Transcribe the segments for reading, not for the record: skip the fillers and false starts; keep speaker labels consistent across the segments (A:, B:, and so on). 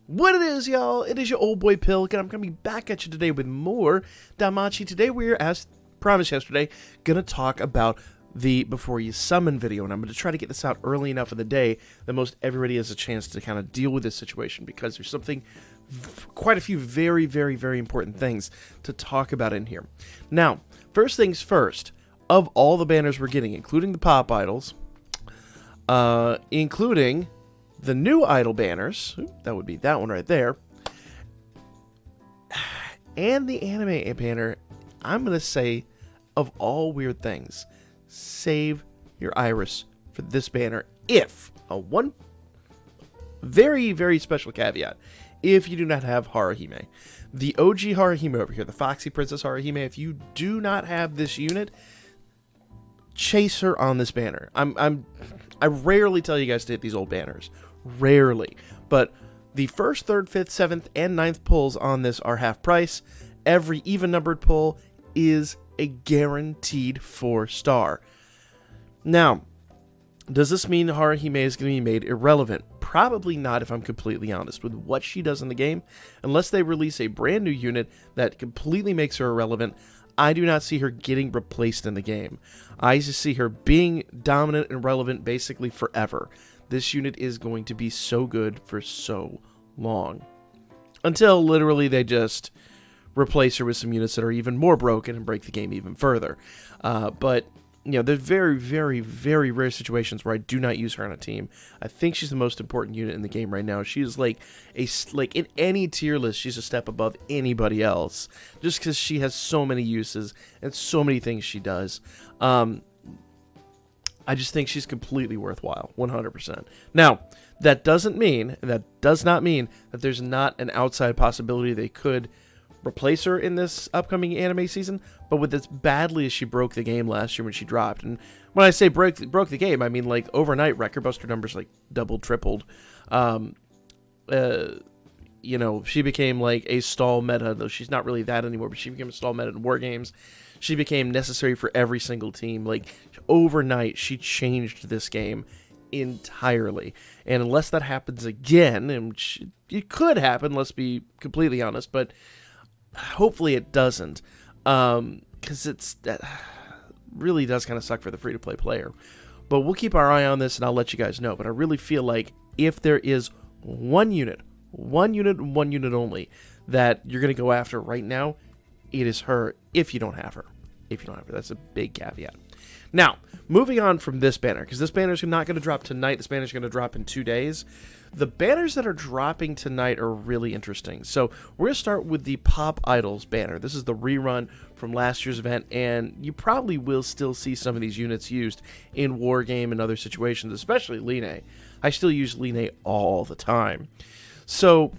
A: What it is, y'all? It is your old boy Pilk, and I'm going to be back at you today with more Danmachi. Today we're, as promised yesterday, going to talk about the Before You Summon video, and I'm going to try to get this out early enough in the day that most everybody has a chance to kind of deal with this situation, because there's quite a few very, very, very important things to talk about in here. Now, first things first, of all the banners we're getting, including the pop idols, including the new idol banners, that would be that one right there, and the anime banner, I'm going to say, of all weird things, save your iris for this banner if, one very, very special caveat, if you do not have Haruhime. The OG Haruhime over here, the Foxy Princess Haruhime, if you do not have this unit, chase her on this banner. I rarely tell you guys to hit these old banners. Rarely. But the first, third, fifth, seventh, and ninth pulls on this are half price. Every even-numbered pull is a guaranteed 4-star. Now, does this mean Haruhime is going to be made irrelevant? Probably not, if I'm completely honest with what she does in the game. Unless they release a brand new unit that completely makes her irrelevant, I do not see her getting replaced in the game. I just see her being dominant and relevant basically forever. This unit is going to be so good for so long. Until literally they just replace her with some units that are even more broken and break the game even further. But, you know, there's very, very, very rare situations where I do not use her on a team. I think she's the most important unit in the game right now. She's like in any tier list, she's a step above anybody else. Just because she has so many uses and so many things she does. I just think she's completely worthwhile, 100%. Now, that does not mean that there's not an outside possibility they could replace her in this upcoming anime season, but with as badly as she broke the game last year when she dropped, and when I say broke the game, I mean like overnight record buster numbers like doubled, tripled. You know, she became like a stall meta, though she's not really that anymore, but she became a stall meta in war games. She became necessary for every single team. Like, overnight, she changed this game entirely. And unless that happens again, and it could happen, let's be completely honest, but hopefully it doesn't. Because that really does kind of suck for the free-to-play player. But we'll keep our eye on this, and I'll let you guys know. But I really feel like if there is one unit only that you're going to go after right now, it is her if you don't have her. That's a big caveat. Now, moving on from this banner, because this banner is not going to drop tonight. This banner is going to drop in 2 days. The banners that are dropping tonight are really interesting. So we're going to start with the Pop Idols banner. This is the rerun from last year's event, and you probably will still see some of these units used in Wargame and other situations, especially Line. I still use Line all the time. So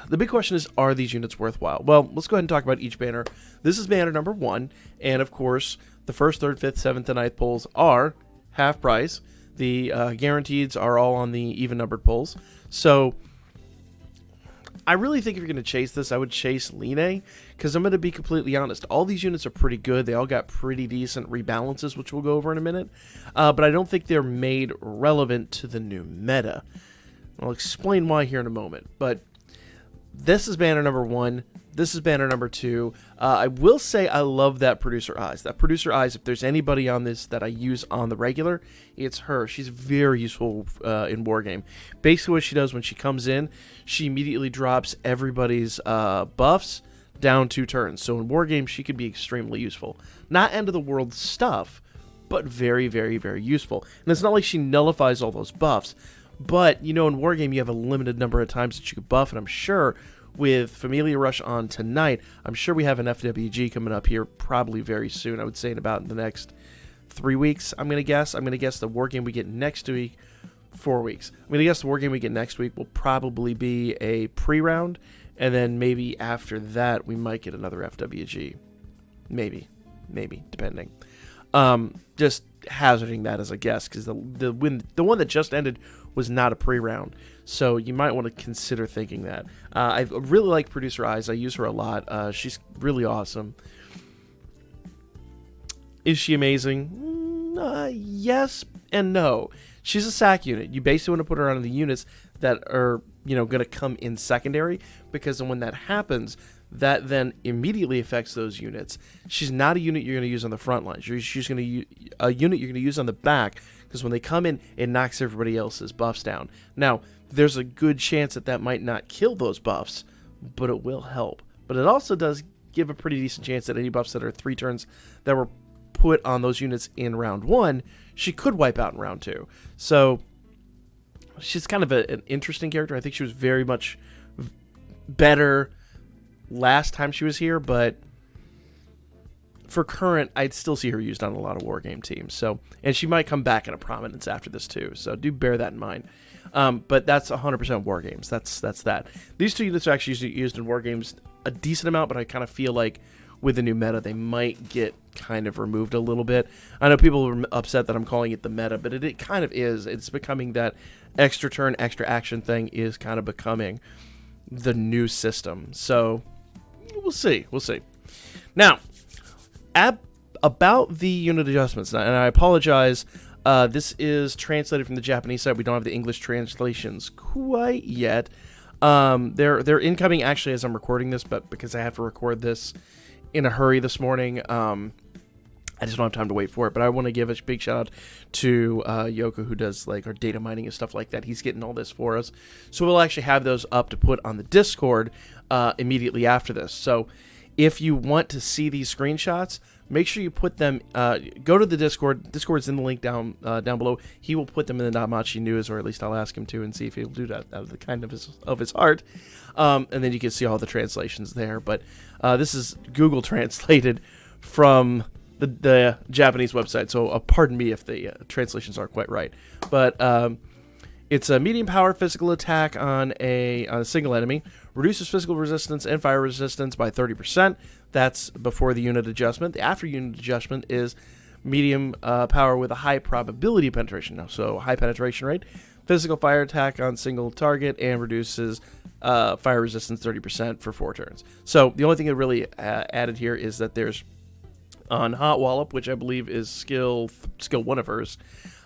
A: the big question is, are these units worthwhile? Well, let's go ahead and talk about each banner. This is banner number 1, and of course, the first, third, fifth, seventh, and ninth pulls are half price. The guaranteeds are all on the even-numbered pulls. So I really think if you're going to chase this, I would chase Line, because I'm going to be completely honest. All these units are pretty good. They all got pretty decent rebalances, which we'll go over in a minute. But I don't think they're made relevant to the new meta. I'll explain why here in a moment. But this is banner number 1. This is banner number 2. I will say I love that Producer Eyes. That Producer Eyes, if there's anybody on this that I use on the regular, it's her. She's very useful in Wargame. Basically what she does when she comes in, she immediately drops everybody's buffs down 2 turns. So in Wargame, she can be extremely useful. Not end-of-the-world stuff, but very, very, very useful. And it's not like she nullifies all those buffs. But, you know, in Wargame, you have a limited number of times that you could buff, and I'm sure with Familia Rush on tonight, I'm sure we have an FWG coming up here probably very soon. I would say in about the next 3 weeks, I'm going to guess. I'm going to guess the Wargame we get next week, 4 weeks. I'm going to guess the Wargame we get next week will probably be a pre-round, and then maybe after that, we might get another FWG. Maybe, depending. Just hazarding that as a guess, because the one that just ended was not a pre-round, so you might want to consider thinking that. I really like Producer Eyes. I use her a lot. She's really awesome. Is she amazing? Yes and no. she's a sack unit. You basically want to put her on the units that are, going to come in secondary, because when that happens, that then immediately affects those units. She's not a unit you're going to use on the front line. She's going to use a unit you're going to use on the back, because when they come in, it knocks everybody else's buffs down. Now, there's a good chance that might not kill those buffs, but it will help. But it also does give a pretty decent chance that any buffs that are 3 turns that were put on those units in round 1, she could wipe out in round 2. So she's kind of an interesting character. I think she was very much better last time she was here, but for current, I'd still see her used on a lot of wargame teams. So, and she might come back into prominence after this too. So do bear that in mind. But that's 100% wargames. That's that. These 2 units are actually used in wargames a decent amount, but I kind of feel like with the new meta, they might get kind of removed a little bit. I know people are upset that I'm calling it the meta, but it kind of is. It's becoming that extra turn, extra action thing is kind of becoming the new system. So we'll see. Now, about the unit adjustments, and I apologize, this is translated from the Japanese side. We don't have the English translations quite yet. They're incoming actually as I'm recording this, but because I have to record this in a hurry this morning, I just don't have time to wait for it. But I want to give a big shout out to Yoko, who does like our data mining and stuff like that. He's getting all this for us, so we'll actually have those up to put on the Discord immediately after this. So if you want to see these screenshots, make sure you put them, go to the Discord. Discord's in the link down below. He will put them in the Namachi News, or at least I'll ask him to and see if he'll do that out of the kind of his heart. And then you can see all the translations there. But this is Google translated from the Japanese website, so pardon me if the translations aren't quite right. But it's a medium power physical attack on a single enemy, reduces physical resistance and fire resistance by 30%. That's before the unit adjustment. The after unit adjustment is medium power with a high probability of penetration. Now, so high penetration rate, physical fire attack on single target, and reduces fire resistance 30% for 4 turns. So the only thing that really added here is that there's on Hot Wallop, which I believe is skill 1 of hers,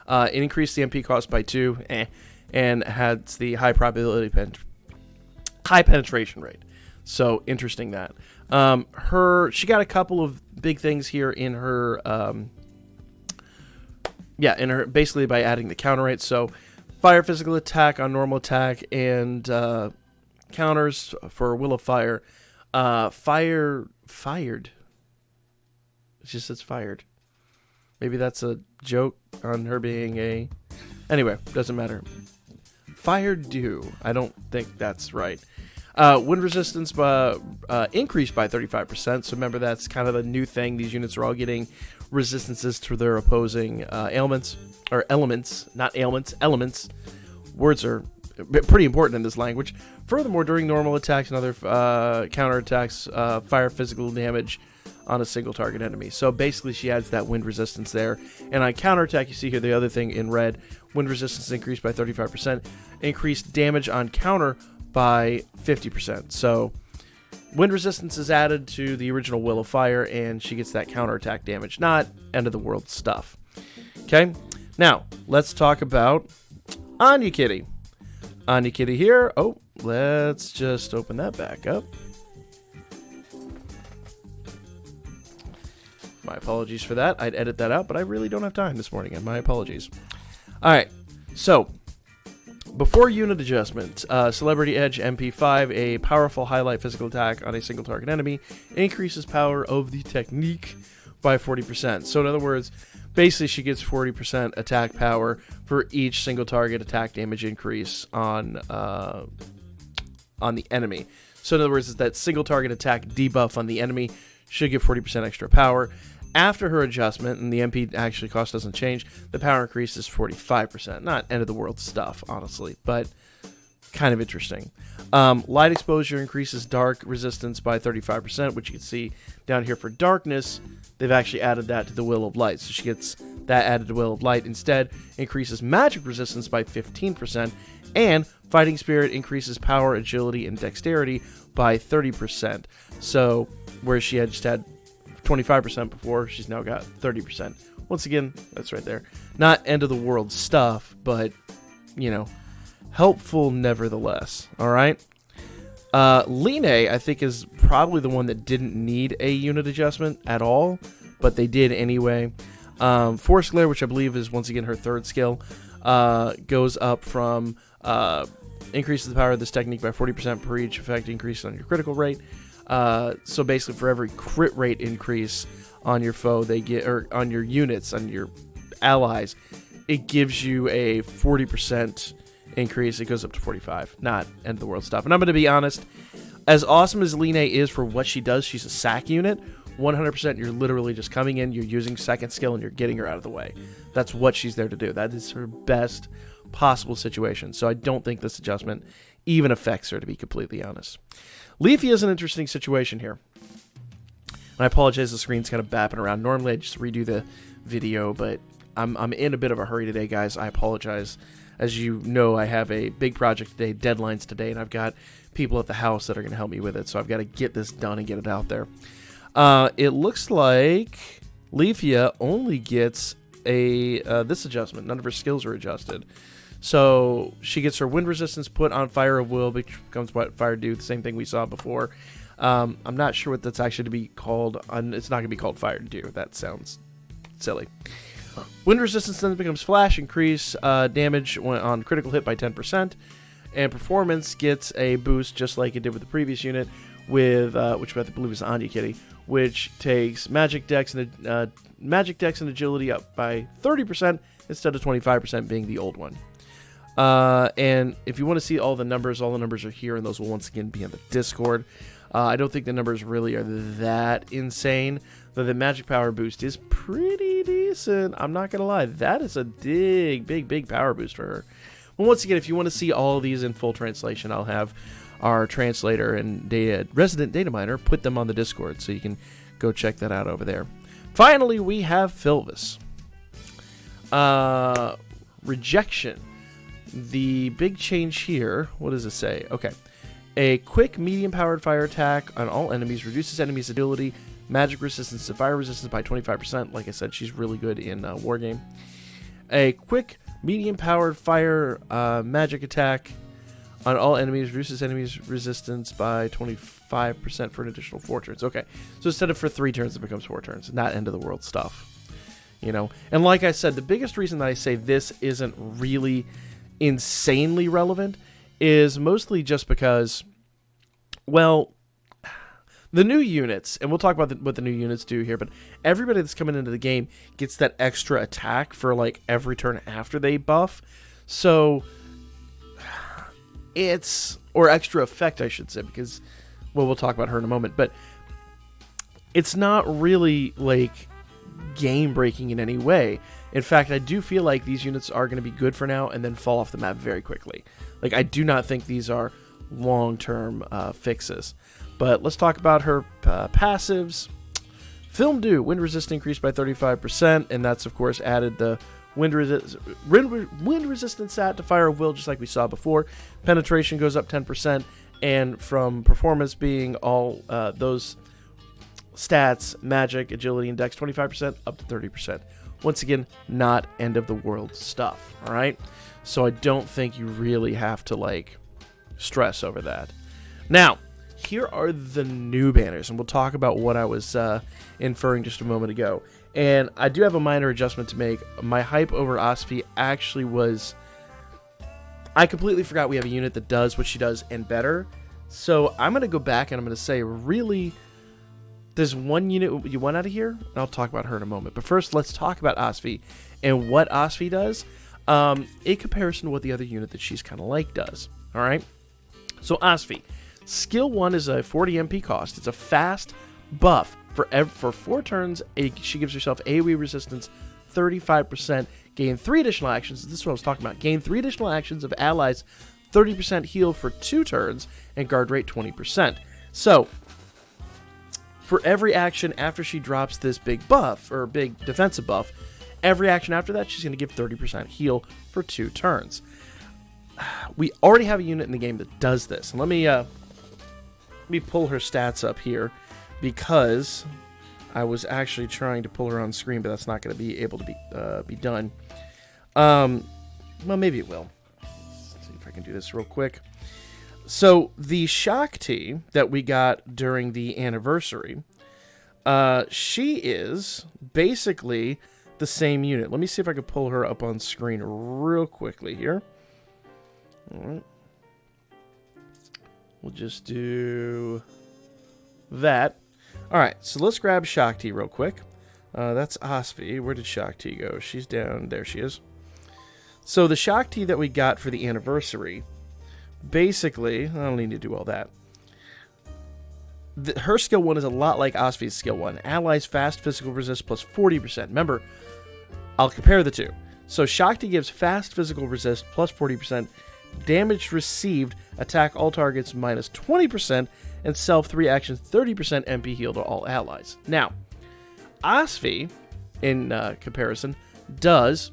A: it increased the MP cost by 2, and has the high probability high penetration rate. So interesting that. She got a couple of big things here in her, basically by adding the counter rate. So fire physical attack on normal attack and counters for Will of Fire. Fired. It just says fired. Maybe that's a joke on her being a... Anyway, doesn't matter. Fired do. I don't think that's right. Wind resistance increased by 35%. So remember, that's kind of the new thing. These units are all getting resistances to their opposing elements. Not ailments, elements. Words are pretty important in this language. Furthermore, during normal attacks and other counterattacks, fire physical damage on a single target enemy. So basically she adds that wind resistance there. And on counterattack, you see here the other thing in red, wind resistance increased by 35%, increased damage on counter by 50%. So wind resistance is added to the original Will of Fire, and she gets that counterattack damage. Not end of the world stuff. Okay, now let's talk about Anya Kitty. Anya Kitty here. Oh, let's just open that back up. My apologies for that. I'd edit that out, but I really don't have time this morning, and my apologies. All right, so before unit adjustment, Celebrity Edge MP5, a powerful highlight physical attack on a single target enemy, increases power of the technique by 40%. So in other words, basically she gets 40% attack power for each single target attack damage increase on the enemy. So in other words, it's that single target attack debuff on the enemy should give 40% extra power. After her adjustment, and the MP actually cost doesn't change, the power increase is 45%. Not end of the world stuff, honestly, but kind of interesting. Light exposure increases dark resistance by 35%, which you can see down here for darkness. They've actually added that to the Will of Light, so she gets that added to Will of Light. Instead, increases magic resistance by 15%, and Fighting Spirit increases power, agility, and dexterity by 30%. So where she had just had 25% before, she's now got 30%, Once again, that's right there. Not end of the world stuff, but, you know, helpful nevertheless. All right. Line, I think, is probably the one that didn't need a unit adjustment at all, but they did anyway. Force Glare, which I believe is once again her third skill, goes up from increases the power of this technique by 40% per each effect increase on your critical rate. So basically, for every crit rate increase on your foe, they get, or on your units, on your allies, it gives you a 40% increase. It goes up to 45. Not end of the world stuff. And I'm going to be honest, as awesome as Line is for what she does, she's a sack unit. 100%, you're literally just coming in, you're using second skill, and you're getting her out of the way. That's what she's there to do. That is her best possible situation. So I don't think this adjustment even affects her, to be completely honest. Leafy is an interesting situation here. And I apologize, the screen's kind of bapping around. Normally I just redo the video, but I'm in a bit of a hurry today, guys. I apologize. As you know, I have a big project today, deadlines today, and I've got people at the house that are going to help me with it. So I've got to get this done and get it out there. It looks like Leafia only gets a this adjustment. None of her skills are adjusted. So she gets her wind resistance put on Fire of Will, which becomes what Fire Do, the same thing we saw before. I'm not sure what that's actually to be called. It's not going to be called Fire Do. That sounds silly. Wind resistance then becomes Flash, increase damage on critical hit by 10%. And Performance gets a boost just like it did with the previous unit, with which I believe is Anya Kitty, which takes Magic Dex and Agility up by 30% instead of 25% being the old one. And if you want to see all the numbers are here, and those will once again be in the Discord. I don't think the numbers really are that insane, though the magic power boost is pretty decent. I'm not going to lie. That is a big power boost for her. Well, once again, if you want to see all of these in full translation, I'll have our translator and resident data miner put them on the Discord, so you can go check that out over there. Finally, we have Philvis. Rejection. The big change here, what does it say? Okay. A quick medium-powered fire attack on all enemies reduces enemies' ability, magic resistance, and fire resistance by 25%. Like I said, she's really good in Wargame. A quick medium-powered fire magic attack on all enemies reduces enemies' resistance by 25% for an additional 4 turns. Okay, so instead of for 3 turns, it becomes 4 turns. Not end-of-the-world stuff. You know? And like I said, the biggest reason that I say this isn't really insanely relevant is mostly just because, well, the new units, and we'll talk about what the new units do here, but everybody that's coming into the game gets that extra attack for like every turn after they buff. So it's, or extra effect, I should say, because, well, we'll talk about her in a moment, but it's not really like game breaking in any way. In fact, I do feel like these units are going to be good for now and then fall off the map very quickly. Like, I do not think these are long-term fixes. But let's talk about her passives. Film Do, wind resist increased by 35%, and that's, of course, added the wind resistance stat to Fire of Will, just like we saw before. Penetration goes up 10%, and from performance being all those stats, magic, agility, and dex, 25% up to 30%. Once again, not end-of-the-world stuff, all right? So I don't think you really have to, like, stress over that. Now, here are the new banners, and we'll talk about what I was inferring just a moment ago. And I do have a minor adjustment to make. My hype over Asfi actually was, I completely forgot we have a unit that does what she does and better. So I'm going to go back and I'm going to say, really, there's one unit you want out of here, and I'll talk about her in a moment. But first, let's talk about Asfi and what Asfi does in comparison to what the other unit that she's kind of like does. All right? So Asfi, skill 1 is a 40 MP cost. It's a fast buff. For 4 turns, she gives herself AoE resistance 35%, gain 3 additional actions. This is what I was talking about. Gain 3 additional actions of allies, 30% heal for 2 turns, and guard rate 20%. So, for every action after she drops this big buff, or big defensive buff, every action after that, she's going to give 30% heal for 2 turns. We already have a unit in the game that does this. And let me pull her stats up here, because I was actually trying to pull her on screen, but that's not going to be able to be done. Well, maybe it will. Let's see if I can do this real quick. So the Shakti that we got during the anniversary, she is basically the same unit. Let me see if I can pull her up on screen real quickly here. All right. We'll just do that. All right, so let's grab Shakti real quick. That's Asfi. Where did Shakti go? She's down. There she is. So the Shakti that we got for the anniversary, basically, I don't need to do all that. Her skill 1 is a lot like Asfi's skill 1. Allies fast physical resist plus 40%. Remember, I'll compare the two. So Shakti gives fast physical resist plus 40%, damage received, attack all targets minus 20%, and self 3 actions 30% MP heal to all allies. Now, Asfi, in comparison, does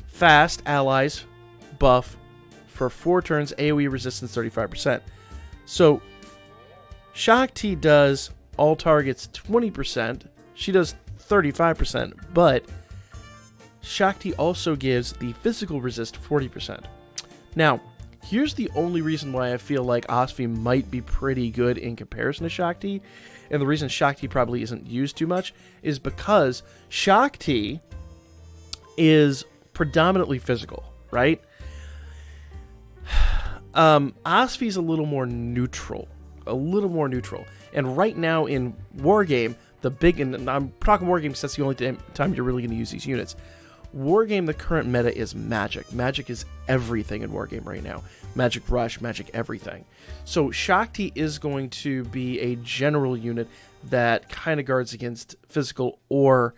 A: fast allies buff for 4 turns, AoE resistance 35%. So, Shakti does all targets 20%, she does 35%, but Shakti also gives the physical resist 40%. Now, here's the only reason why I feel like Asfi might be pretty good in comparison to Shakti, and the reason Shakti probably isn't used too much is because Shakti is predominantly physical, right? Asfi's a little more neutral. And right now in Wargame, and I'm talking Wargame because that's the only time you're really going to use these units. Wargame, the current meta is magic. Magic is everything in Wargame right now. Magic Rush, magic everything. So Shakti is going to be a general unit that kind of guards against physical or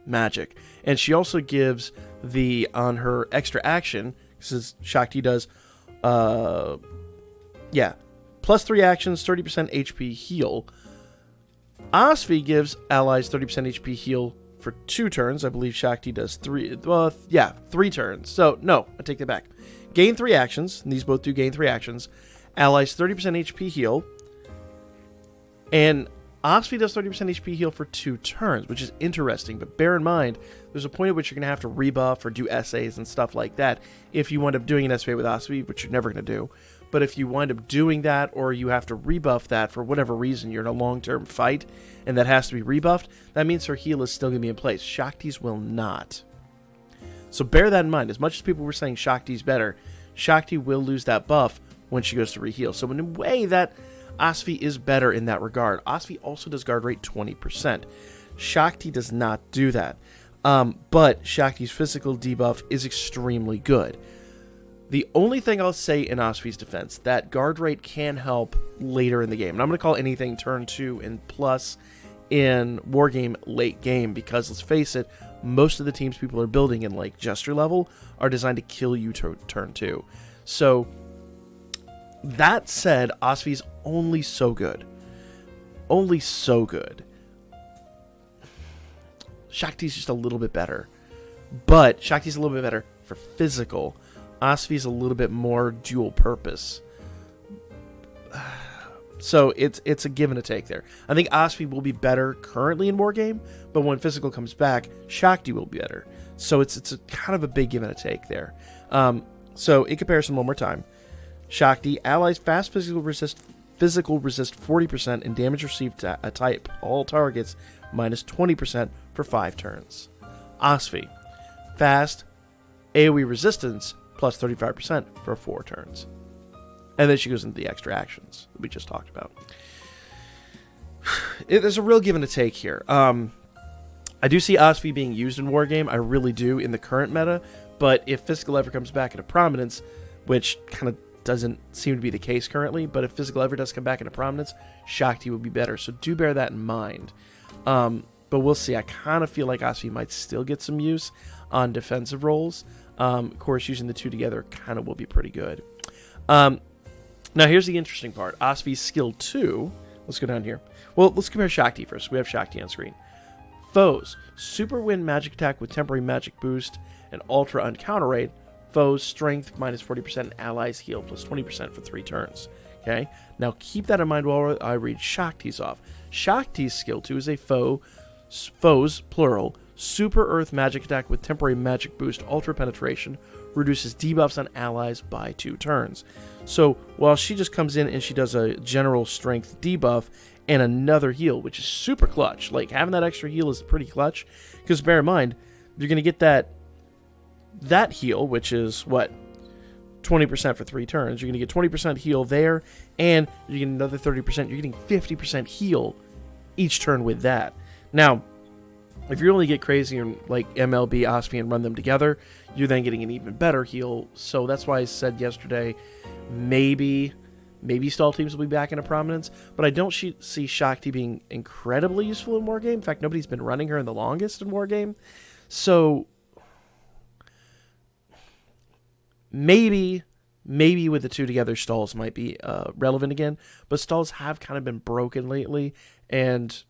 A: magic. And she also gives on her extra action, because Shakti does, plus 3 actions, 30% HP heal. Asfi gives allies 30% HP heal for 2 turns. I believe Shakti does 3 turns. So, no, I take that back. Gain 3 actions, and these both do gain 3 actions. Allies 30% HP heal. And Asfi does 30% HP heal for 2 turns, which is interesting. But bear in mind, there's a point at which you're going to have to rebuff or do essays and stuff like that if you wind up doing an SA with Asfi, which you're never going to do. But if you wind up doing that, or you have to rebuff that for whatever reason, you're in a long-term fight, and that has to be rebuffed, that means her heal is still going to be in place. Shakti's will not. So bear that in mind. As much as people were saying Shakti's better, Shakti will lose that buff when she goes to reheal. So in a way, that Asfi is better in that regard. Asfi also does guard rate 20%. Shakti does not do that. But Shakti's physical debuff is extremely good. The only thing I'll say in Asfi's defense, that guard rate can help later in the game. And I'm going to call anything turn 2 and plus in Wargame late game, because let's face it, most of the teams people are building in like Jester level are designed to kill you turn 2. So that said, Asfi's only so good. Only so good. Shakti's just a little bit better. But Shakti's a little bit better for physical. Asfi's a little bit more dual purpose. So it's a give and a take there. I think Asfi will be better currently in Wargame, but when physical comes back, Shakti will be better. So it's a kind of a big give and a take there. So in comparison, one more time. Shakti, allies fast physical resist 40% and damage received to a type all targets minus 20% for 5 turns. Asfi, fast AoE resistance plus 35% for 4 turns. And then she goes into the extra actions that we just talked about. There's a real give and a take here. I do see Asfi being used in Wargame. I really do in the current meta. But if physical ever comes back into prominence, which kind of doesn't seem to be the case currently, but if physical ever does come back into prominence, Shakti would be better. So do bear that in mind. But we'll see. I kind of feel like Asfi might still get some use on defensive roles. Of course, using the two together kind of will be pretty good. Now, here's the interesting part. Asfi's skill 2. Let's go down here. Well, let's compare Shakti first. We have Shakti on screen. Foes. Super Wind magic attack with temporary magic boost and ultra uncounter rate. Foes strength minus 40% and allies heal plus 20% for 3 turns. Okay, now keep that in mind while I read Shakti's off. Shakti's skill 2 is a foes, plural, super earth magic attack with temporary magic boost, ultra penetration, reduces debuffs on allies by 2 turns. So while she just comes in and she does a general strength debuff and another heal, which is super clutch. Like, having that extra heal is pretty clutch, because bear in mind, you're going to get that heal, which is what, 20% for 3 turns. You're going to get 20% heal there, and you get another 30%. You're getting 50% heal each turn with that. Now, if you only get crazy and like MLB, Asfi, and run them together, you're then getting an even better heal. So that's why I said yesterday, maybe stall teams will be back into prominence, but I don't see Shakti being incredibly useful in Wargame. In fact, nobody's been running her in the longest in Wargame. So maybe with the 2 together, stalls might be relevant again, but stalls have kind of been broken lately, and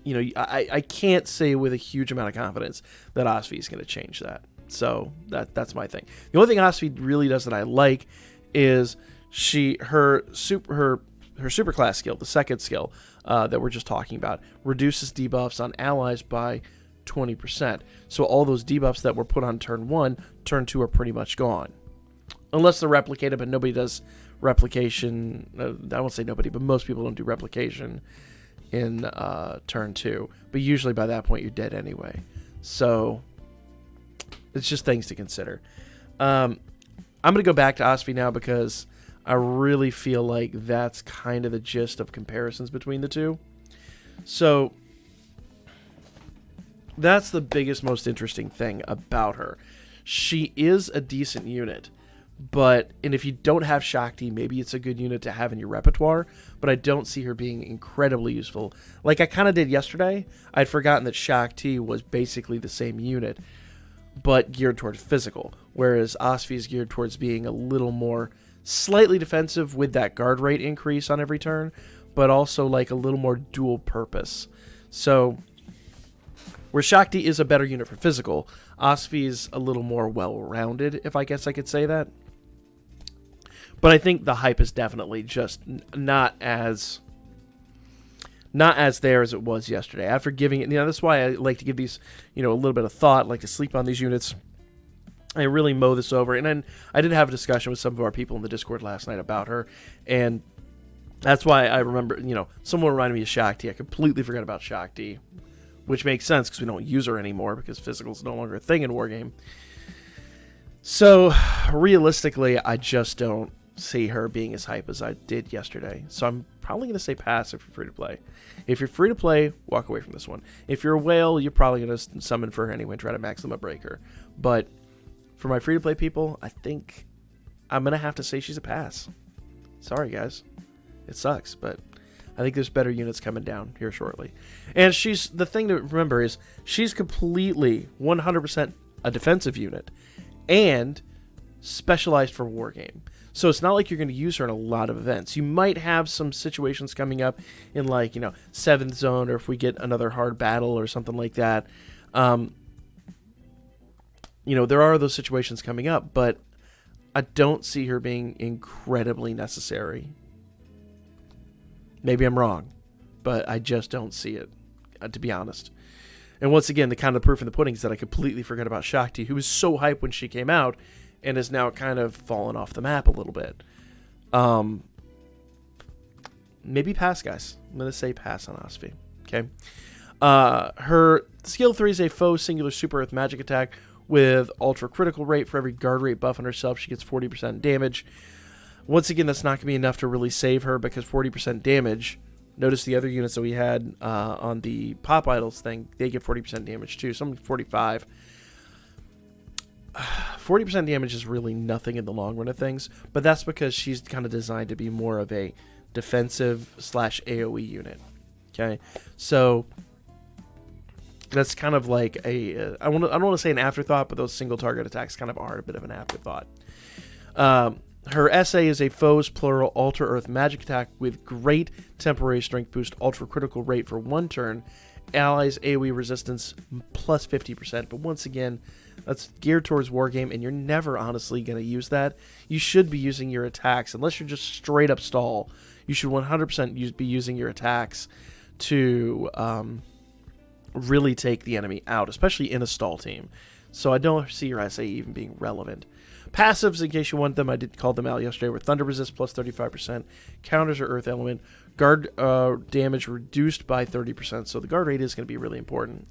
A: you know, I can't say with a huge amount of confidence that Asfi is going to change that. So that's my thing. The only thing Asfi really does that I like is her super class skill, the second skill that we're just talking about, reduces debuffs on allies by 20%. So all those debuffs that were put on turn 1, turn 2 are pretty much gone. Unless they're replicated, but nobody does replication. I won't say nobody, but most people don't do replication in turn 2. But usually by that point, you're dead anyway. So it's just things to consider. I'm going to go back to Asfi now because I really feel like that's kind of the gist of comparisons between the 2. So that's the biggest, most interesting thing about her. She is a decent unit, and if you don't have Shakti, maybe it's a good unit to have in your repertoire, but I don't see her being incredibly useful. Like I kind of did yesterday, I'd forgotten that Shakti was basically the same unit, but geared towards physical, whereas Asfi is geared towards being a little more slightly defensive with that guard rate increase on every turn, but also like a little more dual purpose. So where Shakti is a better unit for physical, Asfi is a little more well-rounded, if I guess I could say that. But I think the hype is definitely just not as there as it was yesterday. After giving it, that's why I like to give these, a little bit of thought, like to sleep on these units. I really mow this over. And then I did have a discussion with some of our people in the Discord last night about her. And that's why I remember, someone reminded me of Shakti. I completely forgot about Shakti, which makes sense because we don't use her anymore because physical is no longer a thing in Wargame. So realistically, I just don't see her being as hype as I did yesterday. So I'm probably going to say pass if you're free to play. If you're free to play, walk away from this one. If you're a whale, you're probably going to summon for her anyway and try to max them a breaker. But for my free to play people, I think I'm going to have to say she's a pass. Sorry, guys. It sucks, but I think there's better units coming down here shortly. And the thing to remember is she's completely 100% a defensive unit and specialized for Wargame. So it's not like you're going to use her in a lot of events. You might have some situations coming up in 7th zone, or if we get another hard battle or something like that. There are those situations coming up, but I don't see her being incredibly necessary. Maybe I'm wrong, but I just don't see it, to be honest. And once again, the kind of proof in the pudding is that I completely forgot about Shakti, who was so hyped when she came out, and has now kind of fallen off the map a little bit. Maybe pass, guys. I'm going to say pass on Asfi. Okay. Her skill 3 is a foe singular super earth magic attack with ultra critical rate. For every guard rate buff on herself, she gets 40% damage. Once again, that's not going to be enough to really save her because 40% damage. Notice the other units that we had on the Pop Idols thing, they get 40% damage too. Some 45. 40% damage is really nothing in the long run of things, but that's because she's kind of designed to be more of a defensive / AoE unit. Okay, so that's kind of like I don't want to say an afterthought, but those single target attacks kind of are a bit of an afterthought. Her SA is a foes plural ultra earth magic attack with great temporary strength boost, ultra critical rate for 1 turn, allies AoE resistance plus 50%. But once again, That's geared towards Wargame, and you're never honestly going to use that. You should be using your attacks, unless you're just straight up stall. You should 100% be using your attacks to really take the enemy out, especially in a stall team. So I don't see your SA even being relevant. Passives, in case you want them, I did call them out yesterday, were Thunder Resist plus 35%, counters or Earth Element, guard damage reduced by 30%, so the guard rate is going to be really important.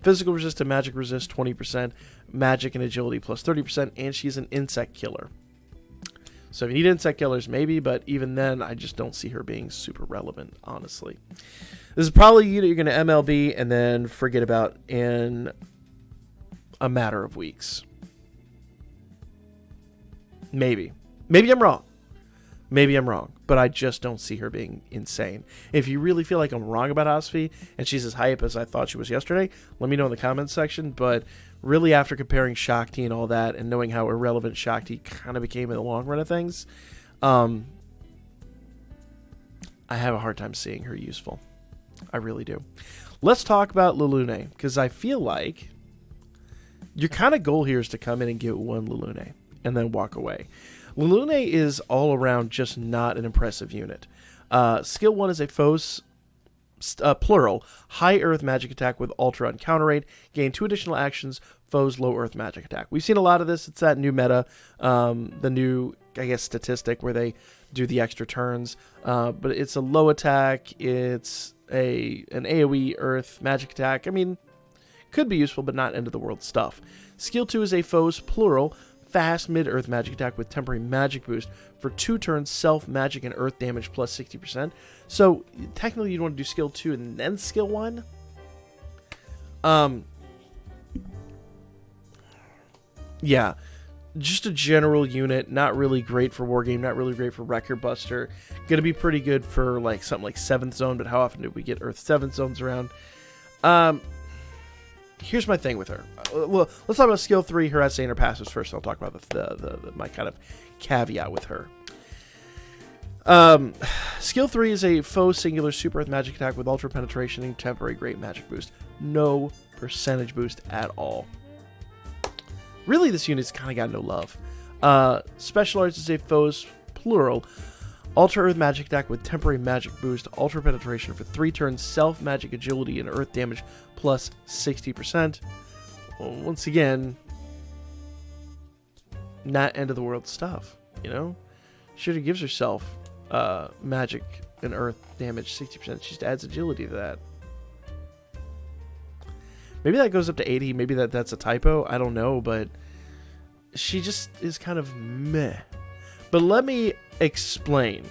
A: Physical resist and magic resist 20%, magic and agility plus 30%, and she's an insect killer. So if you need insect killers, maybe, but even then, I just don't see her being super relevant, honestly. This is probably you're going to MLB and then forget about in a matter of weeks. Maybe. Maybe I'm wrong. Maybe I'm wrong, but I just don't see her being insane. If you really feel like I'm wrong about Asfi and she's as hype as I thought she was yesterday, let me know in the comments section. But really, after comparing Shakti and all that and knowing how irrelevant Shakti kind of became in the long run of things, I have a hard time seeing her useful. I really do. Let's talk about Lilune, because I feel like your kind of goal here is to come in and get one Lilune and then walk away. Lilune is all around just not an impressive unit. Skill 1 is a foe's plural high earth magic attack with ultra on counter rate. Gain 2 additional actions, foe's low earth magic attack. We've seen a lot of this. It's that new meta, the new, I guess, statistic where they do the extra turns. But it's a low attack. It's an AoE earth magic attack. I mean, could be useful, but not end of the world stuff. Skill 2 is a foe's plural fast mid-earth magic attack with temporary magic boost for 2 turns, self, magic, and earth damage plus 60%. So, technically, you'd want to do skill 2 and then skill 1. Yeah. Just a general unit, not really great for Wargame, not really great for Record Buster. Gonna be pretty good for, like, something like 7th Zone, but how often do we get Earth 7th Zones around? Here's my thing with her. Well, let's talk about skill 3, her SA and her passives first. I'll talk about my kind of caveat with her. Skill 3 is a foe singular super earth magic attack with ultra penetration and temporary great magic boost. No percentage boost at all. Really, this unit's kind of got no love. Special arts is a foe's plural ultra earth magic attack with temporary magic boost, ultra penetration for 3 turns, self, magic, agility, and earth damage plus 60%. Well, once again, not end of the world stuff, you know? She already gives herself magic and earth damage 60%. She just adds agility to that. Maybe that goes up to 80. Maybe that's a typo. I don't know, but she just is kind of meh. But let me explain.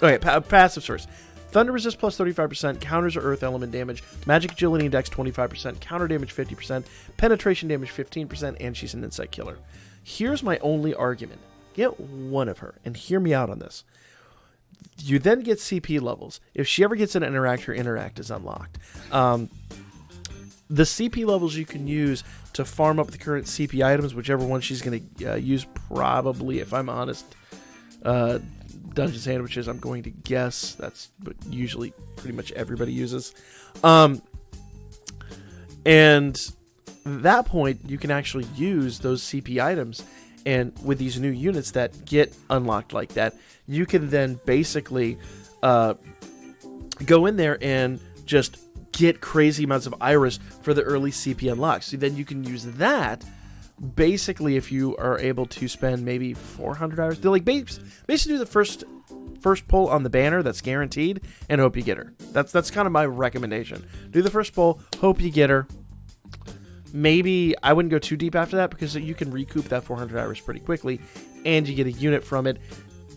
A: Okay, passives first. Thunder resist plus 35%, counters or earth element damage, magic agility index 25%, counter damage 50%, penetration damage 15%, and she's an insect killer. Here's my only argument. Get one of her, and hear me out on this. You then get CP levels. If she ever gets an interact, her interact is unlocked. The CP levels you can use to farm up the current CP items, whichever one she's going to use, probably, if I'm honest, dungeon sandwiches, I'm going to guess. That's what usually pretty much everybody uses. And at that point, you can actually use those CP items. And with these new units that get unlocked like that, you can then basically go in there and just get crazy amounts of iris for the early CP unlocks. So then you can use that basically if you are able to spend maybe 400 hours. They're like basically do the first pull on the banner that's guaranteed and hope you get her. That's kind of my recommendation. Do the first pull, hope you get her. Maybe I wouldn't go too deep after that because you can recoup that 400 hours pretty quickly and you get a unit from it.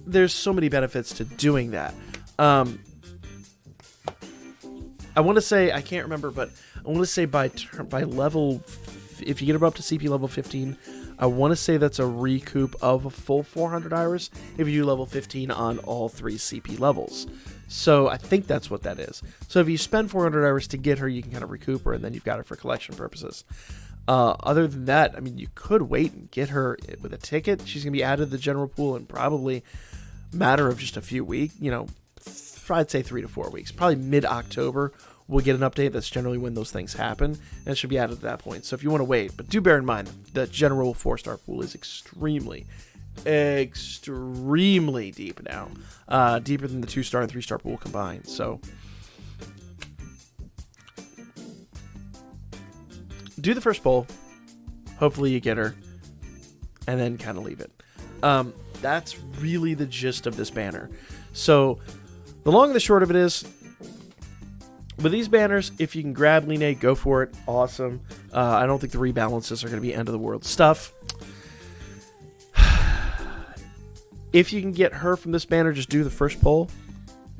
A: There's so many benefits to doing that. I want to say, I can't remember, but I want to say by level, if you get up to CP level 15, I want to say that's a recoup of a full 400 hours if you do level 15 on all 3 CP levels. So I think that's what that is. So if you spend 400 hours to get her, you can kind of recoup her, and then you've got her for collection purposes. Other than that, I mean, you could wait and get her with a ticket. She's going to be added to the general pool in probably a matter of just a few weeks, I'd say 3 to 4 weeks, probably mid-October we'll get an update. That's generally when those things happen, and it should be added at that point. So if you want to wait, but do bear in mind that general 4-star pool is extremely deep now, deeper than the 2-star and 3-star pool combined. So do the first pull, hopefully you get her, and then kind of leave it. That's really the gist of this banner. So the long and the short of it is, with these banners, if you can grab Line, go for it. Awesome. I don't think the rebalances are going to be end of the world stuff. If you can get her from this banner, just do the first pull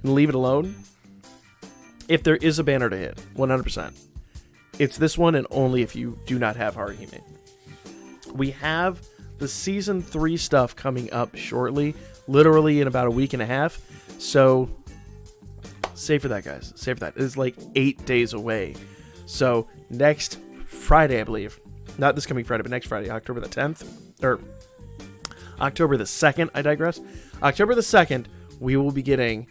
A: and leave it alone. If there is a banner to hit, 100%. It's this one, and only if you do not have Haruhime. We have the Season 3 stuff coming up shortly, literally in about a week and a half. So save for that, guys. Save for that. It is like 8 days away. So next Friday, I believe. Not this coming Friday, but next Friday, October the 10th. Or October the 2nd, I digress. October the 2nd, we will be getting...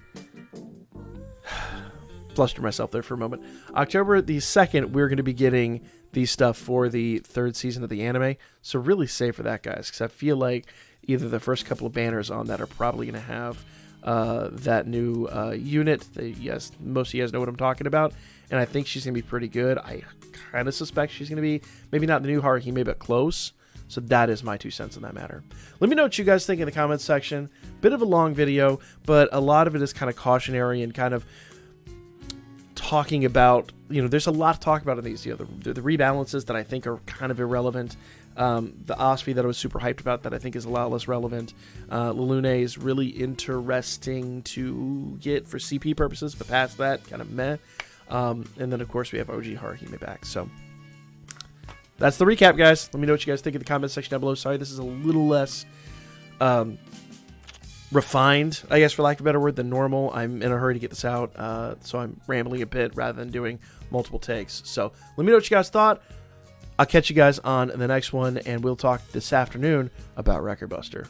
A: Flustered myself there for a moment. October the 2nd, we're going to be getting the stuff for the 3rd season of the anime. So really save for that, guys, because I feel like either the first couple of banners on that are probably going to have that new unit. Yes, most of you guys know what I'm talking about, and I think she's going to be pretty good. I kind of suspect she's going to be maybe not the new Haruhime, but close. So that is my 2 cents in that matter. Let me know what you guys think in the comments section. Bit of a long video, but a lot of it is kind of cautionary and kind of talking about, there's a lot to talk about in these. The rebalances that I think are kind of irrelevant. The Asfi that I was super hyped about that I think is a lot less relevant. Lune is really interesting to get for CP purposes, but past that, kind of meh. And then, of course, we have OG Haruhime back. So that's the recap, guys. Let me know what you guys think in the comments section down below. Sorry, this is a little less refined, I guess, for lack of a better word, than normal. I'm in a hurry to get this out, so I'm rambling a bit rather than doing multiple takes. So let me know what you guys thought. I'll catch you guys on the next one, and we'll talk this afternoon about Record Buster.